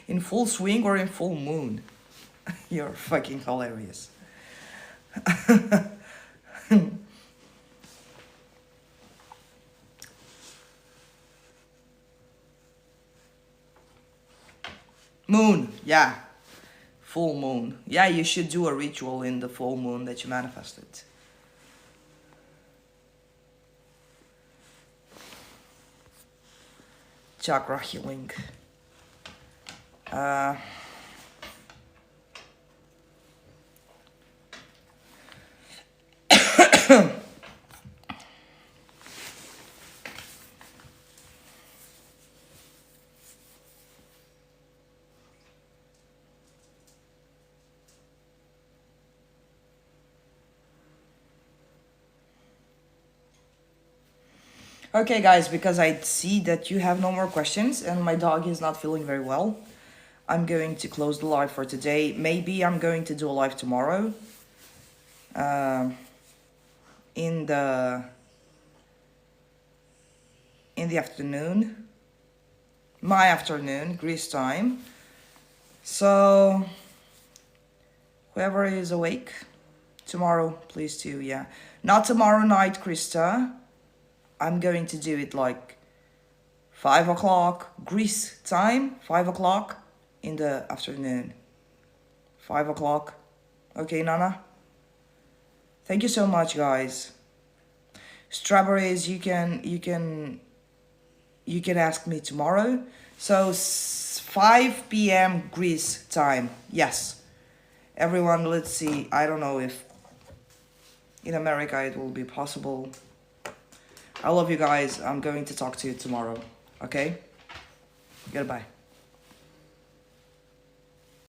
in full swing or in full moon? You're fucking hilarious. Moon, yeah. Full moon. Yeah, you should do a ritual in the full moon that you manifested. Chakra healing. Okay, guys, because I see that you have no more questions and my dog is not feeling very well, I'm going to close the live for today. Maybe I'm going to do a live tomorrow. In the afternoon. My afternoon, Greece time. So, whoever is awake, tomorrow, please do, yeah. Not tomorrow night, Krista. I'm going to do it like 5 o'clock Greece time, 5 o'clock in the afternoon. 5 o'clock. Okay, Nana? Thank you so much, guys. Strawberries, you can ask me tomorrow. So 5 p.m. Greece time. Yes. Everyone, let's see. I don't know if in America it will be possible. I love you guys. I'm going to talk to you tomorrow. Okay? Goodbye.